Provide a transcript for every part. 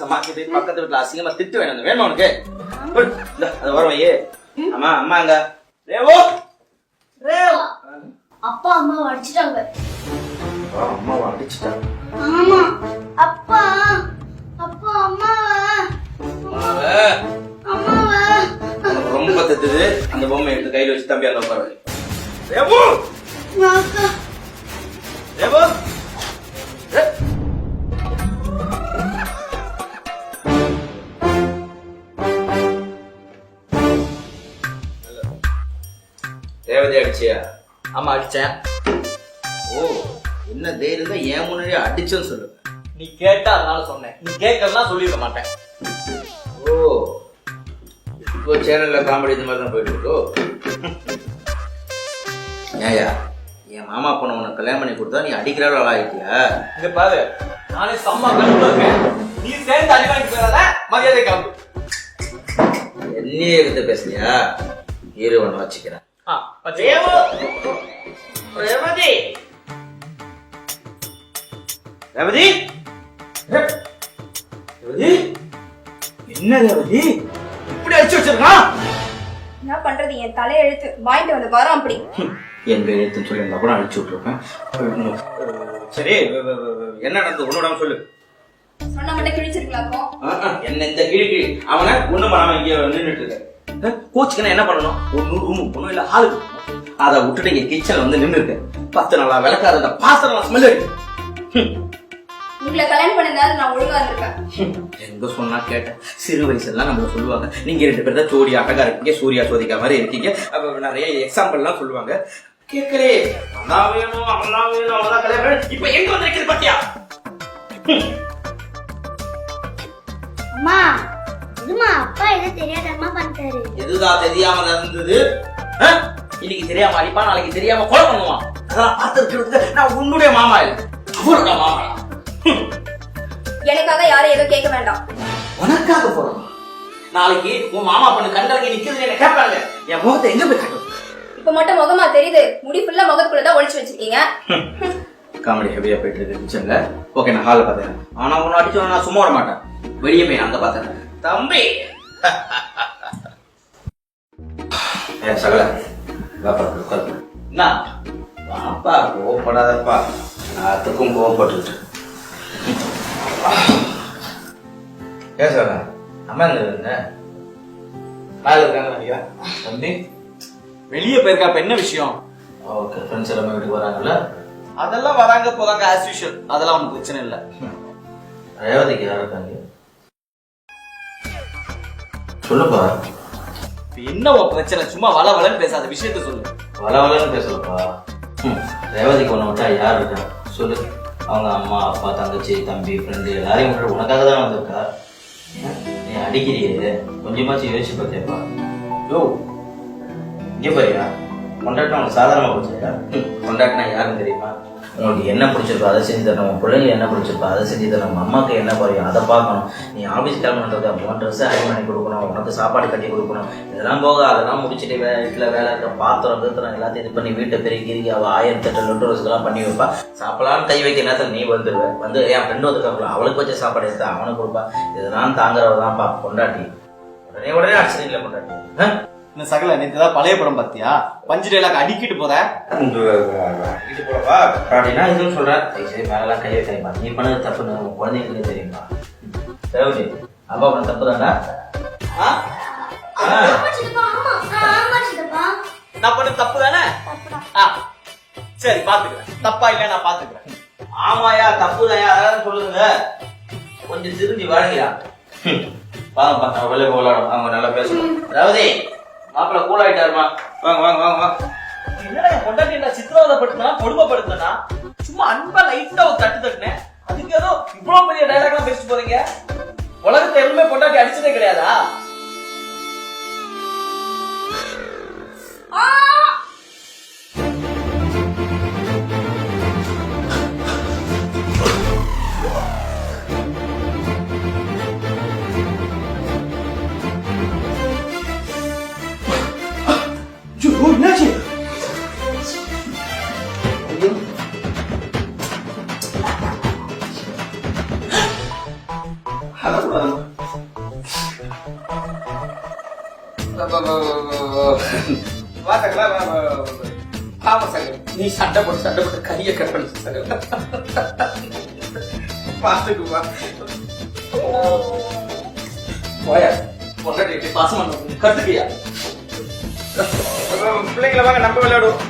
நாசமாக்கிட்டு பக்கத்து வீட்டுல அசிங்கமா திட்டு வேணும் வேணுமா உனக்கு? அது வரும் ஏ அம்மா அம்மா அங்க ரேவோ ரேவ் அப்பா அம்மா அடிச்சிட்டாங்க. அம்மா அடிச்சிட்டாங்க. ஆமா அப்பா அப்பா அம்மாவை ரொம்ப தெத்துது. அந்த பொம்மை எடுத்து கையில வச்சு தம்பி அங்க உட்கார. ரேவோ ரேவோ ரேவதி அடிச்சியா? ஆமா அடிச்சேன். ஓ என்ன தைரியம் ஏன் முன்னாடியே அடிச்சேன்னு சொல்லு. நீ கேட்டா அதனால சொன்னேன், நீ கேட்கலாம் சொல்லிட மாட்டேன். ஓ இப்போ சேனல்ல காமெடி இந்த மாதிரி தான் போயிட்டு இருக்கோ. ஏயா என் மாமா பொண்ணு உனக்கு கல்யாணம் பண்ணி கொடுத்தா நீ அடிக்கிற ஆள் ஆகிட்டியா? இங்க பாரு, நானே செம்ம கடுப்புல இருக்கேன். நீ சேர்ந்து அடி வாங்கிட்டு போறாத, மரியாதை காமி. என்னையே எடுத்து பேசுறியா? இரு ஒன்று வச்சுக்கிறேன். ரேவதி ரேவதி ரேவதி என்ன ரேவதி இப்படி அடிச்சு வச்சிருக்கான்? என்ன பண்றது, என் தலையெழுத்து வாங்கிட்டு வந்து வரோம். அப்படி எங்க எழுத்துன்னு சொல்லி இருந்தா கூட அடிச்சு விட்டுருப்பேன். சரி என்ன நடந்தது உன்னோட சொல்லு. சொன்ன மட்டும் கிழிச்சிருக்கலாக்கும். என்ன இந்த கிழி கிழி அவனை ஒண்ணும் பண்ணாம இங்க நின்றுட்டு இருக்க. கோச்சுக்கு என்ன பண்ணணும்? ஒரு ரூமு பொண்ணும் இல்ல ஹாலுக்கு அதை விட்டுட்டு இங்க கிச்சன்ல வந்து நின்று இருக்க. 10 நாளா விளக்காத அந்த பாத்திரம் ஸ்மெல் இருக்கு. உங்களை கல்யாணம் பண்ணதால நான் ஒழுங்கா இருந்திருக்கேன். எங்க சொன்னா கேட்டேன். சிறு வயசுலாம் நம்ம சொல்லுவாங்க, நீங்க 2 பேர் தான் ஜோடி அழகா இருக்கீங்க, சூர்யா சோதிகா மாதிரி இருக்கீங்க. நிறைய எக்ஸாம்பிள் எல்லாம் சொல்லுவாங்க. கேட்கலே அதான் வேணும் அவெல்லாம் வேணும் அவதான் கல்யாணம். இப்ப எங்க வந்து நிக்கிறது பாத்தியா? அம்மா இதுமா அப்பா எது தெரியாதம்மா பண்ணிட்டாரு. எதுதான் தெரியாம இருந்தது? இன்னைக்கு தெரியாம அடிப்பா, நாளைக்கு தெரியாம கொலை பண்ணுவான். அதெல்லாம் பார்த்துருக்கிறது நான் உன்னுடைய மாமா இல்லை, அவரோட மாமா. எனக்காக யாரும் ஏதோ கேட்க வேண்டாம். உனக்காக போறோம். நாளைக்கு உன் மாமா பண்ணு கண்டலங்க நிக்கிறது என்ன கேட்பாங்க. என் முகத்தை எங்க போய் காட்டும்? இப்ப மட்டும் முகமா தெரியுது, முடி ஃபுல்லா முகத்துக்குள்ளதான் ஒளிச்சு வச்சிருக்கீங்க. காமெடி ஹெவியா போயிட்டு இருக்கு கிச்சன்ல. ஓகே நான் ஹால்ல பார்த்தேன். ஆனா உன்னை அடிச்சு நான் சும்மா விட மாட்டேன். வெளியே போய் அங்க பார்த்தேன். தம்பி சகல வாப்பா உட்காரு. என்ன வாப்பா கோவப்படாதப்பா, அதுக்கும் கோவப்பட்டுக்கிட்டு. ஏன் சொல்ல அம்மா இருந்த மேல இருக்காங்க நினைக்கிறேன். தம்பி வெளியே போயிருக்கா. இப்ப என்ன விஷயம்? ஓகே ஃப்ரெண்ட்ஸ் எல்லாமே வீட்டுக்கு வராங்கல்ல? அதெல்லாம் வராங்க போறாங்க ஆஸ் யூஷுவல், அதெல்லாம் ஒன்றும் பிரச்சனை இல்லை. ரேவதிக்கு யார் இருக்காங்க சொல்லுப்பா. என்ன உன் பிரச்சனை? சும்மா வளவலன்னு பேசாத, விஷயத்த சொல்லு. வளவலன்னு பேசலப்பா. ரேவதிக்கு ஒன்று விட்டா யார் இருக்கா சொல்லு. அவங்க அம்மா அப்பா தங்கச்சி தம்பி ஃப்ரெண்டு எல்லாரையும் விட்டு உனக்காக தான் வந்திருக்கா. நீ அடிக்கிறியே கொஞ்சமாச்சும் யோசிச்சு பார்த்தியாப்பா? யோ இங்கே பாரியா, கொண்டாட்டினா உனக்கு சாதாரணமாக பிடிச்சிருக்கா? கொண்டாட்டினா யாருன்னு தெரியுமா? உங்களுக்கு என்ன பிடிச்சிருக்கோ அதை செஞ்சு தரணும். உன் பிள்ளைங்க என்ன பிடிச்சிருக்கோ அதை செஞ்சு தரணும். உங்கள் அம்மாவுக்கு என்ன குறையும் அதை பார்க்கணும். நீ ஆஃபீஸ் கிளம்புன்றது உன் ட்ரெஸ்ஸை அயன் பண்ணி கொடுக்கணும், உனக்கு சாப்பாடு கட்டி கொடுக்கணும். இதெல்லாம் போக அதெல்லாம் முடிச்சுட்டு வீட்டில் வேலை இருக்க பாத்திரம் கீத்திரம் எல்லாத்தையும் இது பண்ணி வீட்டை பெருக்கி அவள் 1008 லொட்டோஸ்க்கெல்லாம் பண்ணி வைப்பா. சாப்பிடலான்னு கை வைக்க நேரத்தில் நீ வந்துடுவேன். வந்து என் ஃப்ரெண்டு வந்துருக்காங்களா அவளுக்கு வச்ச சாப்பாடு எடுத்து அவனுக்கு கொடுப்பா. இதெல்லாம் தாங்குறவதான்ப்பா பொண்டாட்டி. உடனே அடிச்சிருக்கல பொண்டாட்டி. என்ன சகல நேற்று தான் பழைய படம் பார்த்தியா? பஞ்சு டைலாக் அடிக்கிட்டு போற. அடிக்கிட்டு போறவா அப்படின்னா இதுன்னு சொல்றேன். சரி மேலாம் கை வைக்கிறீங்களா? நீ பண்ணது தப்புன்னு குழந்தைங்களுக்கு தெரியுமா? சரி அப்பா பண்ண தப்பு தானே? நான் பண்ண தப்பு தானே? சரி பாத்துக்கிறேன். தப்பா இல்ல நான் பாத்துக்கிறேன். ஆமாயா தப்புதாயா அதான் சொல்லுங்க. கொஞ்சம் திரும்பி வாழங்கயா. வாங்கப்பா நம்ம வெளியே விளையாடும். அவங்க நல்லா பேசணும். ரவதி மாப்பிள்ள கூல் ஆயிட்டாருமா. வாங்க வாங்க வாங்க வாங்க. என்னடா கொண்டாட்டி என்ன சித்திரவதைப்படுத்தினா கொடுமைப்படுத்தினா? சும்மா அன்பா லைட்டா ஒரு தட்டு தட்டுனேன், அதுக்கு ஏதோ இவ்வளவு பெரிய டைலாக் எல்லாம் பேசிட்டு போறீங்க. உலகத்தை எதுவுமே கொண்டாட்டி அடிச்சதே கிடையாதா? என்னாச்சு? அழக்கூடாது வா சகல ஆமா சகல நீ சண்டை போட்டு கையை கட்டணும் சகல பாத்துக்கு வா போயா பொண்டாட்டி பாசமா கத்துக்கியா பிள்ளைங்களை வாங்க நம்ம விளையாடுவோம்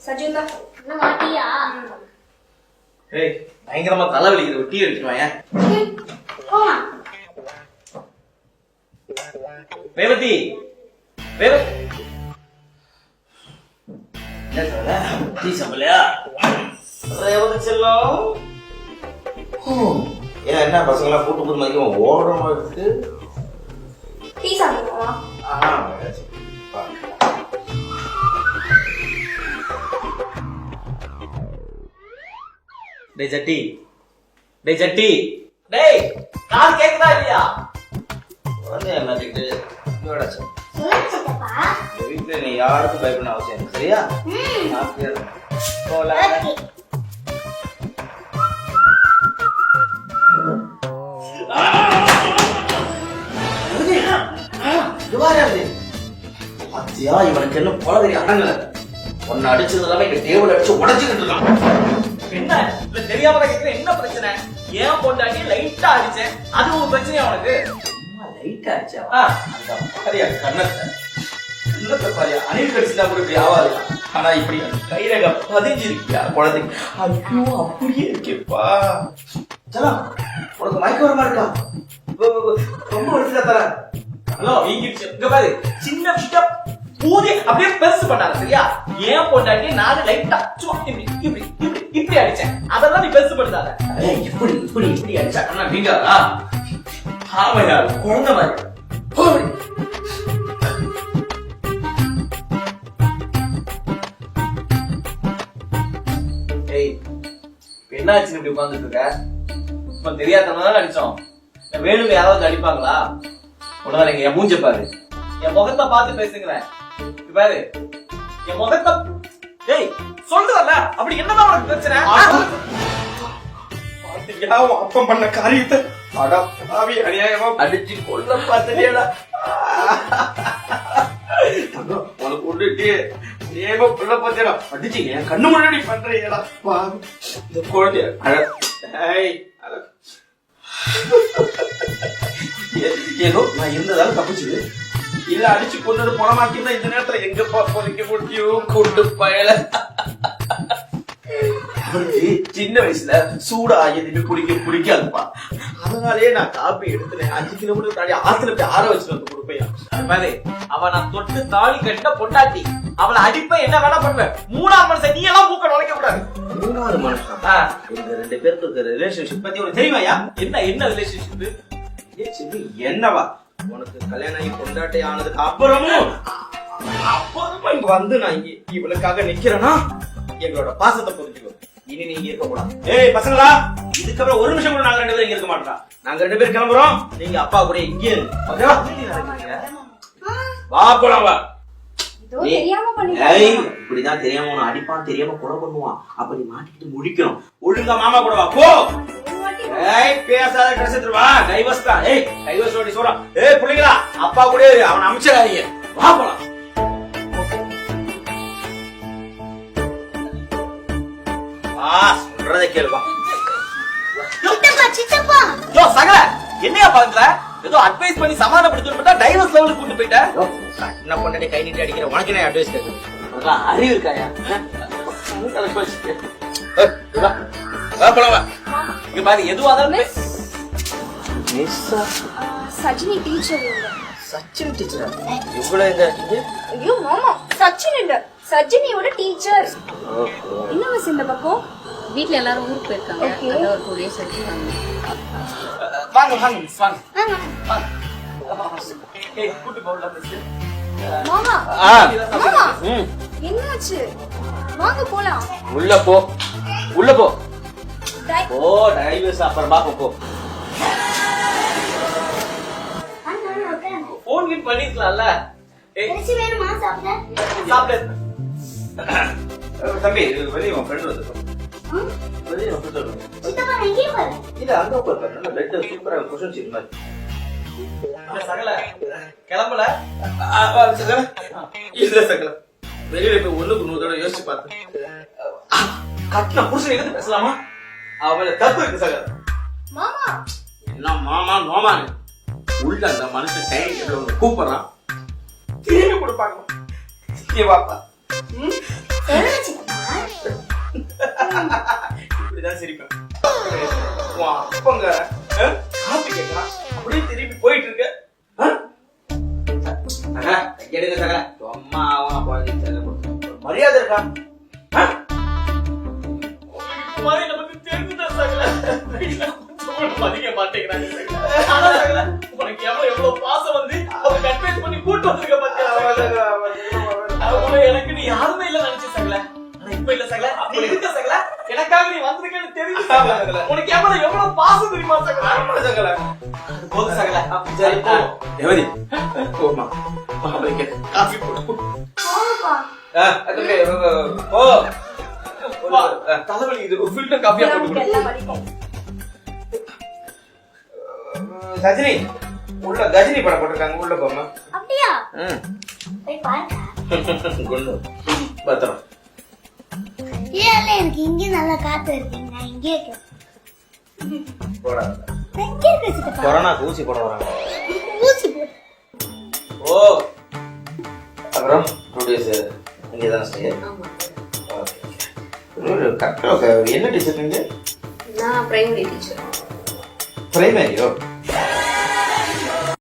சஜு தான் இன்னும் மாட்டியா ஏய் பயங்கரமா தலைவலிக்குது டீ அடிச்சுவாங்க போமா ரேவதி என்ன சொல்ல டீ சாப்பிடலையா ரேவதி செல்லம் ஏன் என்ன பசங்களாம் கூட்டு புது மதிக்கம் ஓடுற மாதிரி இருக்கு டீ சாப்பிடுவோமா டேய் ஜட்டி டேய் கால் கேக்குதா இல்லையா வந்து என்னத்துக்கிட்டு சொல்லுங்க சித்தப்பா வீட்டுல நீ யாருக்கும் பயப்பட அவசியம் இல்லை சரியா போலாம் ஓகே அத்தியா இவனுக்கு என்ன போல தெரிய அடங்கல ஒன்னு அடிச்சது இல்லாம இங்க டேபிள் அடிச்சு உடச்சுக்கிட்டு இருக்கான் என்ன இல்ல தெரியாம கேக்குறேன் என்ன பிரச்சனை ஏன் பொண்டாட்டி லைட்டா அடிச்சேன் அது ஒரு பிரச்சனையா உனக்கு லைட் ஆச்சா அந்த பாரியா கண்ணத்தை பாரியா அணில் கடிச்சுட்டா கூட இப்படி ஆகாது ஆனா இப்படி கைரக பதிஞ்சிருக்கியா குழந்தைக்கு ஐயோ அப்படியே இருக்கேப்பா சலா உனக்கு மயக்க வரமா இருக்கா ரொம்ப வலிச்சுதான் தர ஹலோ வீங்கிடுச்சு இங்க பாரு சின்ன விஷயம் பூதி அப்படியே பெருசு பண்ணாங்க சரியா ஏன் பொண்டாட்டி நான் லைட்டா சும்மா இப்படி அடிச்சேன் அதெல்லாம் நீ பெருசு பண்ணாத இப்படி அடிச்சா கண்ணா வீங்காதா ஆமையா குழந்தை மாதிரி என்னாச்சு இப்படி உட்கார்ந்துட்டு இருக்க இப்ப தெரியாதவங்க அடிச்சோம் வேணுங்க யாராவது அடிப்பாங்களா உடனே நீங்க என் மூஞ்ச பாரு என் முகத்தை பார்த்து பேசுங்களேன் பாரு என் முகத்தை ஏய் சொல்லுவல்ல அப்படி என்னதான் உனக்கு பிரச்சனை அப்பம் பண்ண காரியத்தை அடாவி அநியாயமா அடிச்சு கொல்ல பார்த்தேடா உனக்கு கொண்டுட்டு ஏமா கொல்ல பார்த்தேடா அடிச்சு என் கண்ணு முன்னாடி பண்றீங்களா இந்த குழந்தைய ஏதோ நான் இருந்ததால தப்பிச்சுது இல்ல அடிச்சு கொண்டது போனமாக்கிருந்தா இந்த நேரத்துல எங்க போறீங்க முடியும் கொண்டு பயல அவருக்கு சின்ன வயசுல சூடா எதுவுமே பிடிக்காதுப்பா அதனாலே நான் காப்பி எடுத்துனேன் 5 கிலோமீட்டர் தாண்டி ஆத்துல போய் ஆற வச்சுட்டு வந்து கொடுப்பேன் அவன் நான் தொட்டு தாலி கட்ட பொண்டாட்டி அவளை அடிப்ப என்ன வேணா பண்ணுவேன் 3ஆம் மனுஷன் நீ எல்லாம் மூக்க நுழைக்க கூடாது 3ஆவது மனுஷன் இந்த 2 பேருக்கு இருக்கிற ரிலேஷன்ஷிப் பத்தி உனக்கு தெரியுமாயா என்ன ரிலேஷன்ஷிப் என்னவா உனக்கு கல்யாணம் ஆகி கொண்டாட்டை ஆனதுக்கு அப்புறமும் இங்க வந்து நான் இவளுக்காக நிக்கிறேன்னா எங்களோட பாசத்தை புரிஞ்சுக்கோ இனி நீங்க இருக்க கூடாது ஏய் பசங்களா இதுக்கப்புறம் ஒரு நிமிஷம் கூட நாங்க 2 பேரும் இங்க இருக்க மாட்டோம் நாங்க 2 பேரும் கிளம்புறோம் நீங்க அப்பா கூட இங்கே இருங்க ஓகேவா வா போலாம் வா இப்படிதான் தெரியாம உன அடிப்பான் தெரியாம கொலை பண்ணுவான் அப்ப நீ மாட்டிக்கிட்டு முடிக்கணும் ஒழுங்கா மாமா கூட வா போ பேசாத கிடைச்சிருவா டைவர்ஸ் தான் டைவர்ஸ் ஓடி சொல்றான் பிள்ளைங்களா அப்பா கூட அவன் அமைச்சராதீங்க வா போலாம் சொல்றதை கேளுப்பா சித்தப்பா சகல என்னையா பாக்குற ஏதோ அட்வைஸ் பண்ணி சமாதானப்படுத்தி டைவர்ஸ் லெவலுக்கு கூட்டு போயிட்டேன் என்ன பண்ணி கை நீட்டி அடிக்கிற உனக்கு என்ன அட்வைஸ் கேட்கு அறிவு இருக்காயா இங்க பாரு எதுவாக சஜினி டீச்சர் சச்சின் டீச்சரா இவ்வளவு எங்க ஐயோ மாமா சச்சின் இல்ல சஜினியோட டீச்சர் என்ன மிஸ் இந்த பக்கம் வீட்ல எல்லாரும் ஊருக்கு போயிருக்காங்க அத ஒரு 2 days எடுத்துட்டாங்க வாங்க கூட்டி போகலாம் மிஸ் மாமா என்னாச்சு வாங்க போலாம் உள்ள போ ஓ டைவர்ஸ் அப்புறம் பாப்போம் போ போன் கிட் பண்ணிருக்கலாம்ல வேணுமா சாப்பிட சாப்பிடு தம்பி வெளியே உன் ஃப்ரெண்ட் வந்து வெளியே உன் ஃப்ரெண்ட் வந்து சித்தப்பா நான் இங்கே வரேன். இல்ல அங்க உட்கார் நல்ல பெட் சூப்பரா கொஸ்டின் சீட் மாதிரி சகல கிளம்பல சகல இல்ல சகல வெளியில போய் ஒண்ணுக்கு 100 தடவை யோசிச்சு பார்த்தேன் கட்டின புருஷன் எதுக்கு பேசலாமா அவள தப்பு இருக்கு சகல மாமா என்ன மாமா நோமானு உள்ள அந்த மனுஷன் டைம் வந்து கூப்பிடுறான் திரும்பி கொடுப்பாங்க ஏ பாப்பா சொல்லுங்க சித்தப்பா. இப்படிதான் சிரிப்பேன் உன் அப்பங்க காப்பி கேட்கறான் அப்படியே திரும்பி போயிட்டு இருக்க எடுங்க சகல சும்மா அவன் மரியாதை இருக்கா மாதிரி நமக்கு தெரிஞ்சுதான் சகல மதிக்க மாட்டேங்கிறாங்க உனக்கு எவ்வளவு பாசம் வந்து அவங்க அட்வைஸ் பண்ணி கூட்டு வந்திருக்க பாத்தியா அவங்க எனக்கு நீ யாருமே இல்ல நினைச்ச சகல ஆனா இப்ப இல்ல சகல நீ இருக்க சகல எனக்காக நீ வந்திருக்கேன்னு தெரிஞ்சு சகல உனக்கு எவ்வளவு பாசம் தெரியுமா சகல சகல போது சகல சரி போ எவதி போமா மாமலைக்கு காபி போட்டு போங்கப்பா. ஓ தலைவலி இது ஃபில்டர் காபியா போட்டு எல்லாம் வலிக்கும். சஜினி உள்ள கஜினி படம் போட்டிருக்காங்க உள்ள போமா அப்படியா? போய் பாருங்க. கொண்டு பத்திரம் இல்ல எனக்கு இங்கே நல்ல காத்து இருக்கு. நான் இங்கே இருக்கேன். போடா நான் இங்கே இருக்கேன் சித்தப்பா. கொரோனாக்கு ஊசி போட வராங்க. ஊசி போடு. ஓ அப்புறம் 2 days இங்கே தானே ஸ்டே. கரெக்டாக என்ன டீச்சர் நீங்க? நான் பிரைமரி டீச்சர். பிரைமரியோ?